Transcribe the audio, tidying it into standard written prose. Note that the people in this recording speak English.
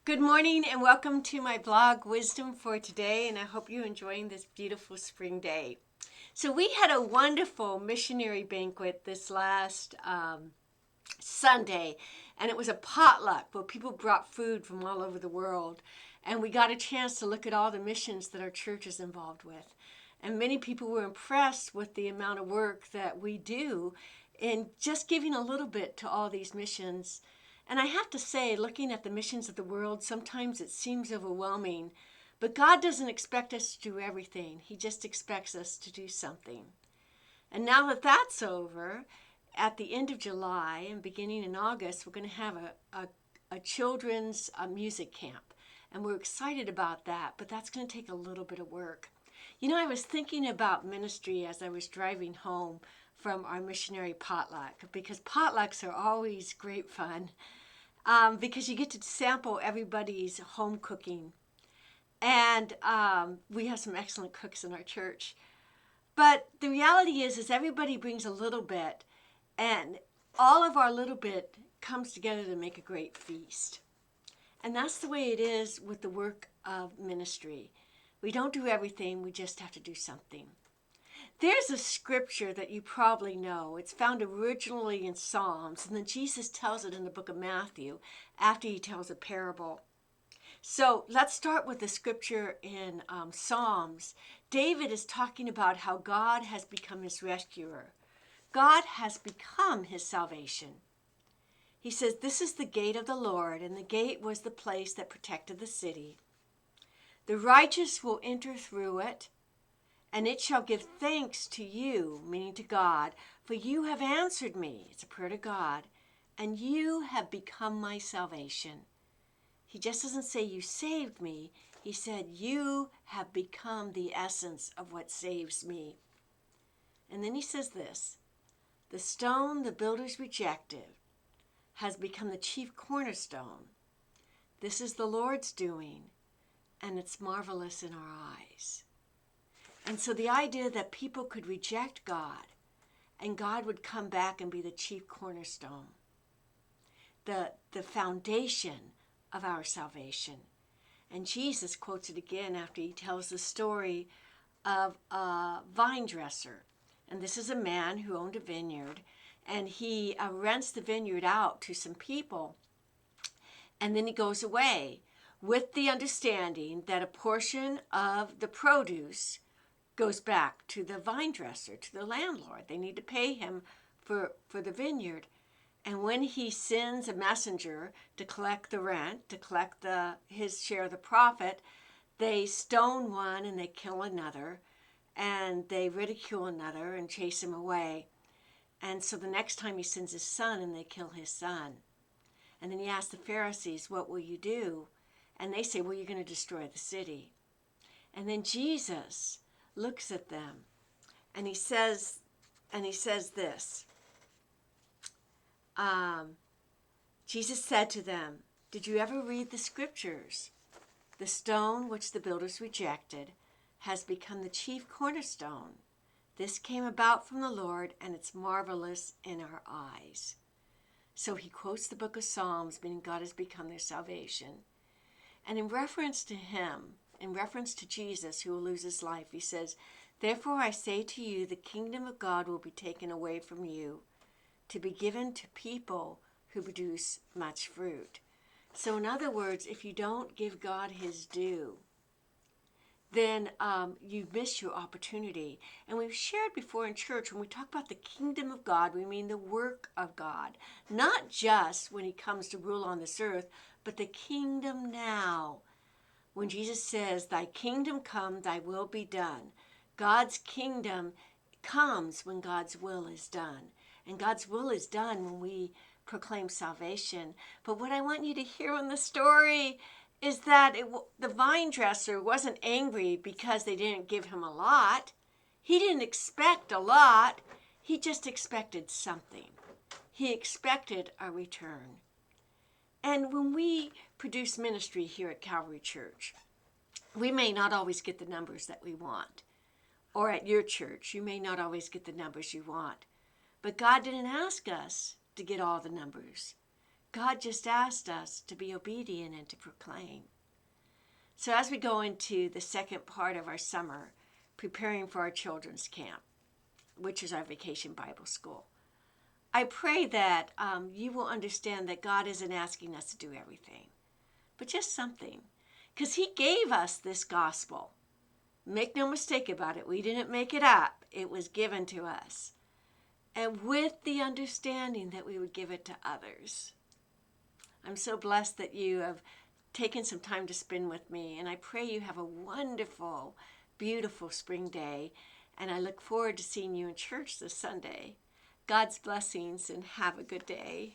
Good morning and welcome to my blog Wisdom for Today, and I hope you're enjoying this beautiful spring day. So we had a wonderful missionary banquet this last Sunday, and it was a potluck where people brought food from all over the world, and we got a chance to look at all the missions that our church is involved with. And many people were impressed with the amount of work that we do in just giving a little bit to all these missions. And I have to say, looking at the missions of the world, sometimes it seems overwhelming. But God doesn't expect us to do everything. He just expects us to do something. And now that that's over, at the end of July and beginning in August, we're going to have a children's music camp. And we're excited about that, but that's going to take a little bit of work. You know, I was thinking about ministry as I was driving home from our missionary potluck, because potlucks are always great fun, because you get to sample everybody's home cooking. And we have some excellent cooks in our church. But the reality is everybody brings a little bit, and all of our little bit comes together to make a great feast. And that's the way it is with the work of ministry. We don't do everything, we just have to do something. There's a scripture that you probably know. It's found originally in Psalms, and then Jesus tells it in the book of Matthew after he tells a parable. So let's start with the scripture in Psalms. David is talking about how God has become his rescuer. God has become his salvation. He says, "This is the gate of the Lord, and the gate was the place that protected the city. The righteous will enter through it, and it shall give thanks to you," meaning to God, "for you have answered me." It's a prayer to God. "And you have become my salvation." He just doesn't say you saved me. He said you have become the essence of what saves me. And then he says this: "The stone the builders rejected has become the chief cornerstone. This is the Lord's doing, and it's marvelous in our eyes." And so the idea that people could reject God and God would come back and be the chief cornerstone, the foundation of our salvation. And Jesus quotes it again after he tells the story of a vine dresser. And this is a man who owned a vineyard, and he rents the vineyard out to some people, and then he goes away with the understanding that a portion of the produce goes back to the vine dresser, to the landlord. They need to pay him for the vineyard. And when he sends a messenger to collect the rent, to collect his share of the profit, they stone one and they kill another, and they ridicule another and chase him away. And so the next time he sends his son, and they kill his son. And then he asks the Pharisees, "What will you do?" And they say, "Well, you're going to destroy the city." And then Jesus looks at them, and he says this. Jesus said to them, "Did you ever read the scriptures? The stone which the builders rejected has become the chief cornerstone. This came about from the Lord, and it's marvelous in our eyes." So he quotes the book of Psalms, meaning God has become their salvation. And in reference to him, in reference to Jesus who will lose his life, he says, "Therefore I say to you, the kingdom of God will be taken away from you, to be given to people who produce much fruit." So in other words, if you don't give God his due, then you miss your opportunity. And we've shared before in church, when we talk about the kingdom of God, we mean the work of God. Not just when he comes to rule on this earth, but the kingdom now. When Jesus says, "Thy kingdom come, thy will be done." God's kingdom comes when God's will is done. And God's will is done when we proclaim salvation. But what I want you to hear in the story is that the vine dresser wasn't angry because they didn't give him a lot. He didn't expect a lot. He just expected something. He expected a return. And when we produce ministry here at Calvary Church, we may not always get the numbers that we want. Or at your church, you may not always get the numbers you want. But God didn't ask us to get all the numbers. God just asked us to be obedient and to proclaim. So as we go into the second part of our summer, preparing for our children's camp, which is our vacation Bible school, I pray that you will understand that God isn't asking us to do everything, but just something. Because He gave us this gospel. Make no mistake about it. We didn't make it up. It was given to us. And with the understanding that we would give it to others. I'm so blessed that you have taken some time to spend with me. And I pray you have a wonderful, beautiful spring day. And I look forward to seeing you in church this Sunday. God's blessings and have a good day.